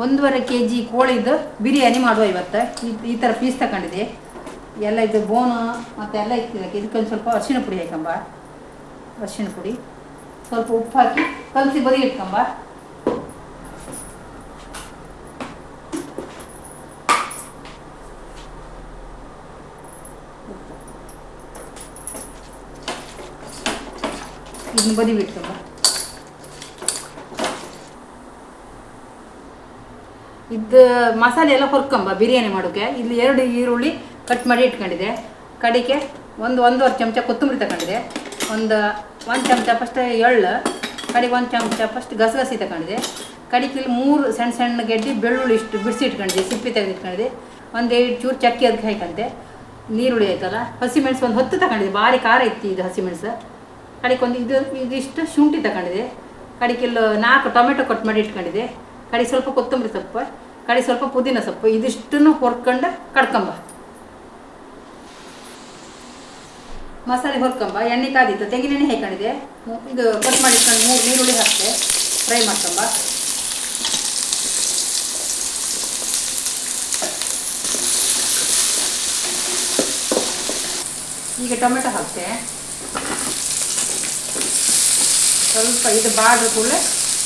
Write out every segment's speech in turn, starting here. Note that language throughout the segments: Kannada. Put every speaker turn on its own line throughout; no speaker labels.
1.5 kg ಕೋಳಿದು ಬಿರಿಯಾನಿ ಮಾಡುವ ಇವತ್ತು. ಈ ಥರ ಪೀಸ್ ತಗೊಂಡಿದೆ. ಎಲ್ಲ ಇದು ಬೋನು ಮತ್ತು ಎಲ್ಲ ಇಟ್ಟಿದ್ದಕ್ಕೆ ಇದಕ್ಕೊಂದು ಸ್ವಲ್ಪ ಅರಿಶಿಣ ಪುಡಿ ಹಾಕಂಬ. ಅರಿಶಿಣ ಪುಡಿ ಸ್ವಲ್ಪ ಉಪ್ಪು ಹಾಕಿ ಕಲಸಿ ಬದಿ ಇಟ್ಕೊಂಬ. ಇದನ್ನ ಬದಿ ಬಿಟ್ಕೊಂಬ. ಇದು ಮಸಾಲೆ ಎಲ್ಲ ಹುರ್ಕೊಂಬ ಬಿರಿಯಾನಿ ಮಾಡೋಕ್ಕೆ. ಇಲ್ಲಿ 2 ಈರುಳ್ಳಿ ಕಟ್ ಮಾಡಿ ಇಟ್ಕೊಂಡಿದೆ. ಕಡಿಗೆ 1.5 ಚಮಚ ಕೊತ್ತಂಬರಿ ತಗೊಂಡಿದೆ. ಒಂದು 1 ಚಮಚ ಫಸ್ಟ್ ಎಳ್ಳು, ಕಡಿಗೆ 1 ಚಮಚ ಫಸ್ಟ್ ಗಸಗಸಿ ತಗೊಂಡಿದೆ. ಕಡಿಗೆ ಇಲ್ಲಿ 3 ಸಣ್ಣ ಸಣ್ಣ ಗೆಡ್ಡೆ ಬೆಳ್ಳುಳ್ಳಿ ಇಷ್ಟು ಬಿಡಿಸಿ ಇಟ್ಕೊಂಡಿದೆ, ಸಿಪ್ಪಿ ತೆಗೆದು ಇಟ್ಕೊಂಡಿದೆ. 1 ಚೂರು ಚಕ್ಕೆ ಅದಕ್ಕೆ ಹಾಕಂತೆ. ನೀರುಳ್ಳಿ ಆಯ್ತಲ್ಲ, ಹಸಿಮೆಣಸು ಒಂದು 10 ತಗೊಂಡಿದೆ. ಭಾರಿ ಖಾರ ಇತ್ತು ಇದು ಹಸಿಮೆಣಸು. ಕಡಿಗೆ ಒಂದು ಇದಿಷ್ಟು ಶುಂಠಿ ತಗೊಂಡಿದೆ. ಕಡಿಗೆ ಇಲ್ಲಿ 4 ಟೊಮೆಟೊ ಕಟ್ ಮಾಡಿ ಇಟ್ಕೊಂಡಿದೆ. ಕಡಿಗೆ ಸ್ವಲ್ಪ ಕೊತ್ತಂಬರಿ ಸೊಪ್ಪು, ಕಡಿಗೆ ಸ್ವಲ್ಪ ಪುದೀನ ಸೊಪ್ಪು, ಇದಿಷ್ಟನ್ನು ಹೊರ್ಕೊಂಡು ಕಡ್ಕೊಂಬ. ಮಸಾಲೆ ಹೊರ್ಕೊಂಬ. ಎಣ್ಣೆ ಕಾದಿತ್ತು, ತೆಂಗಿನೆಣ್ಣೆ ಹಾಕೊಂಡಿದೆ. ಇದು ಕಟ್ ಮಾಡಿ ಇಟ್ಕೊಂಡು 3 ನೀರುಳ್ಳಿ ಹಾಕ್ತೆ, ಫ್ರೈ ಮಾಡ್ಕೊಂಬ. ಈಗ ಟೊಮೆಟೊ ಹಾಕ್ತೆ. ಸ್ವಲ್ಪ ಇದು ಬಾಡ್ರ ಕೂಡಲೇ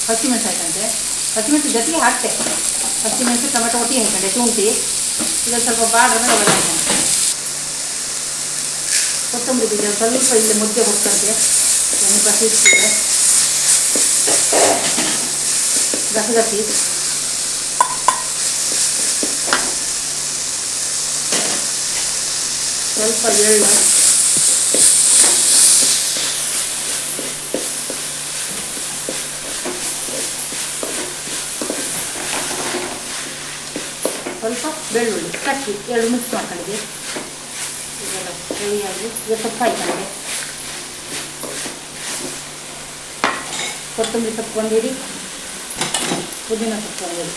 ಹಸಿಮೆಣಸು ಹಾಕಂತೆ. ಹಸಿಮೆಣಸು ಜೊತೆಗೆ ಹಾಕ್ತೆ. ಹಸಿಮೆಣಸು ಟೊಮೆಟೊ ಒಟ್ಟಿಗೆ ಹಾಕೊಂಡೆ, ಶುಂಠಿ ಇದನ್ನು ಸ್ವಲ್ಪ ಬಾಡ್ರ ಮೇಲೆ ಒಳ್ಳೆ ಹಾಕಂತೆ. ಕೊತ್ತಂಬರಿ ಬೀಜ ಸ್ವಲ್ಪ ಇಲ್ಲಿ ಮುದ್ದೆ ಹುಡ್ಕಂತೆ. ಎಣ್ಣೆ ಹಸಿಡ್ತಿದೆ. ಗಸಗಸಿ, ಸ್ವಲ್ಪ ಎಳ್ಳು, ಸ್ವಲ್ಪ ಬೆಳ್ಳುಳ್ಳಿ ಕಟ್ಟಿ 2 ಮಿಕ್ಸ್ ಮಾಡ್ಕೊಂಡಿದ್ದೆ. ಇದೆಲ್ಲ ಫ್ರೈಯಾಗಿ ಈಗ ಸೊಪ್ಪು ಹಾಕೊಂಡಿದೆ. ಕೊತ್ತಂಬರಿ ಸೊಪ್ಪು ಒಂದು ಹಿಡಿ, ಪುದೀನ ಸೊಪ್ಪು ಒಂದು ಹಿಡಿ,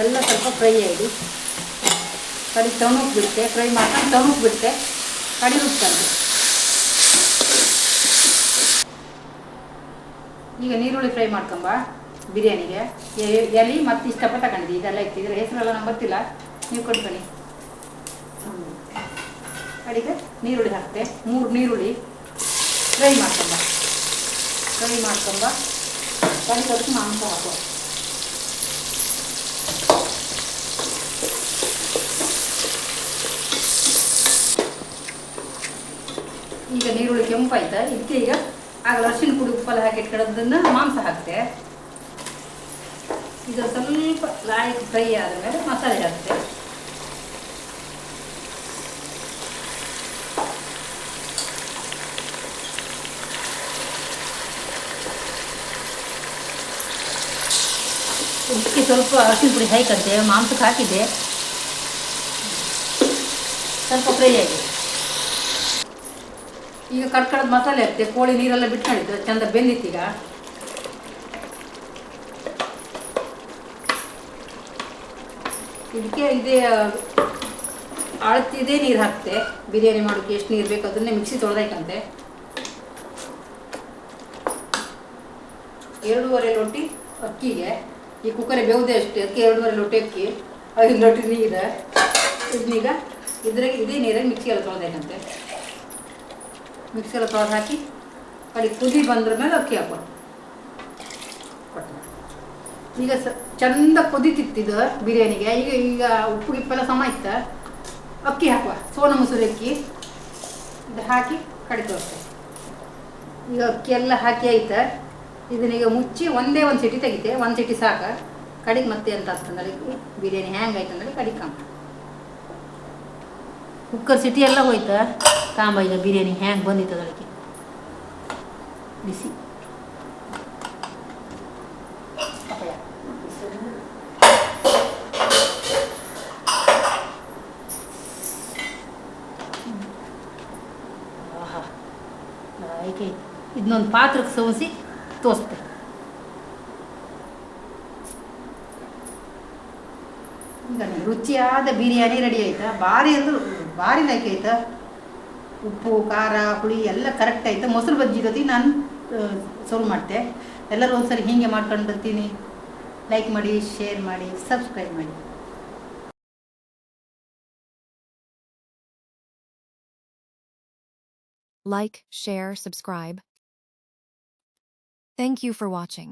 ಎಲ್ಲ ಸ್ವಲ್ಪ ಫ್ರೈ ಆಗಿ ಕಡಿ ತಣುಕ್ ಬಿಡುತ್ತೆ. ಫ್ರೈ ಮಾಡ್ಕೊಂಡು ತಣುಕ್ ಬಿಡುತ್ತೆ. ಕಡಿ ರುಬ್ಕೊಂಡು ಈಗ ನೀರುಳ್ಳಿ ಫ್ರೈ ಮಾಡ್ಕೊಂಬ. ಬಿರಿಯಾನಿಗೆ ಎಲೆ ಮತ್ತು ಇಷ್ಟಪ್ಪ ತಗೊಂಡಿದ್ದೆ. ಇದೆಲ್ಲ ಇಟ್ಟಿದ್ರೆ ಹೆಸರೆಲ್ಲ ನಂಗೆ ಗೊತ್ತಿಲ್ಲ, ನೀವು ಕೊಡ್ಕೊಳ್ಳಿ. ಅಡಿಗೆ ನೀರುಳ್ಳಿ ಹಾಕ್ತೆ. 3 ನೀರುಳ್ಳಿ ಫ್ರೈ ಮಾಡ್ಕೊಂಬ. ಕಡಿಗೆ ಅದಕ್ಕೆ ಮಾಂಸ ಹಾಕುವ. ಈಗ ನೀರುಳ್ಳಿ ಕೆಂಪಾಯ್ತಾ, ಇದಕ್ಕೆ ಈಗ ಆಗಲ ಅರಿಶಿನ ಪುಡಿ ಉಪ್ಪೆಲ್ಲ ಹಾಕಿ ಇಟ್ಕೊಳ್ಳೋದನ್ನು ಮಾಂಸ ಹಾಕ್ತೆ. ಇದು ಸ್ವಲ್ಪ ಲೈಟ್ ಫ್ರೈ ಆದ ಮೇಲೆ ಮಸಾಲೆ ಹಾಕ್ತೆ. ಇದಕ್ಕೆ ಸ್ವಲ್ಪ ಅರಿಶಿನ ಪುಡಿ ಹಾಕಂತೆ. ಮಾಂಸಕ್ಕೆ ಹಾಕಿದ್ದೆ, ಸ್ವಲ್ಪ ಫ್ರೈ ಆಗಿದೆ. ಈಗ ಕಡ್ಕಡದ ಮಸಾಲೆ ಹಾಕ್ತೆ. ಕೋಳಿ ನೀರೆಲ್ಲ ಬಿಟ್ಕೊಂಡಿದ್ದು ಚಂದ ಬೆಂದಿತ್ತೀಗ. ಇದಕ್ಕೆ ಇದೇ ಅಳತಿದೇ ನೀರು ಹಾಕ್ತೆ. ಬಿರಿಯಾನಿ ಮಾಡೋಕ್ಕೆ ಎಷ್ಟು ನೀರು ಬೇಕು ಅದನ್ನೇ ಮಿಕ್ಸಿ ತೊಳೆದಾಯ್ಕಂತೆ. 2.5 ಲೋಟಿ ಅಕ್ಕಿಗೆ, ಈ ಕುಕ್ಕರೆ ಬೇವುದೇ ಅಷ್ಟೇ, ಅದಕ್ಕೆ 2.5 ಲೋಟಿ ಅಕ್ಕಿ, 5 ಲೋಟಿ ನೀರು. ಇದನ್ನೀಗ ಇದೇ ನೀರಾಗಿ ಮಿಕ್ಸಿ ಎಲ್ಲ ತೊಳೆದಾಯ್ಕಂತೆ. ಮಿಕ್ಸಿ ಎಲ್ಲ ತೊಳೆದು ಹಾಕಿ ಕಡೆ ಕುದಿ ಬಂದ್ರ ಮೇಲೆ ಅಕ್ಕಿ ಹಾಕೋ. ಈಗ ಚಂದ ಕುದಿತಿತ್ತಿದ್ದು ಬಿರಿಯಾನಿಗೆ. ಈಗ ಉಪ್ಪು ಗಿಪ್ಪೆಲ್ಲ ಸಮ ಇತ್ತು. ಅಕ್ಕಿ ಹಾಕುವ, ಸೋನಾ ಮಸೂರಿ ಅಕ್ಕಿ ಇದು ಹಾಕಿ ಕಡಿ ತೋರಿಸ್ತೇವೆ. ಈಗ ಅಕ್ಕಿ ಎಲ್ಲ ಹಾಕಿ ಆಯ್ತು. ಇದನ್ನೀಗ ಮುಚ್ಚಿ ಒಂದೇ ಒಂದು ಸಿಟಿ ತೆಗಿತೆ. 1 ಸಿಟಿ ಸಾಕು. ಕಡಿಗೆ ಮತ್ತೆ ಅಂತ ಅಂತಂದ್ರೆ ಬಿರಿಯಾನಿ ಹ್ಯಾಂಗೆ ಆಯ್ತು ಅಂದರೆ ಕಡಿಗೆ ಕಾಂಬ. ಕುಕ್ಕರ್ ಸಿಟಿ ಎಲ್ಲ ಹೋಯ್ತು ಕಾಂಬ. ಈಗ ಬಿರಿಯಾನಿ ಹ್ಯಾಂಗೆ ಬಂದಿತ್ತು ಅದಕ್ಕೆ ಬಿಸಿ. ಇದನ್ನೊಂದು ಪಾತ್ರಕ್ಕೆ ಸೋಸಿ ತೋರಿಸ್ತೆ. ಈಗ ರುಚಿಯಾದ ಬಿರಿಯಾನಿ ರೆಡಿ ಆಯ್ತಾ. ಭಾರಿ ಅಂದ್ರೆ ಭಾರಿ ಲೈಕ್ ಆಯ್ತಾ. ಉಪ್ಪು ಖಾರ ಹುಳಿ ಎಲ್ಲ ಕರೆಕ್ಟ್ ಆಯ್ತು. ಮೊಸರು ಬಜ್ಜಿ ಜೊತೆ ನಾನು ಸರ್ವ್ ಮಾಡ್ತೆ. ಎಲ್ಲರೂ ಒಂದ್ಸರಿ ಹೀಗೆ ಮಾಡ್ಕೊಂಡು ಬರ್ತೀನಿ. ಲೈಕ್ ಮಾಡಿ, ಶೇರ್ ಮಾಡಿ, ಸಬ್ಸ್ಕ್ರೈಬ್ ಮಾಡಿ.
Like, share, subscribe. Thank you for watching.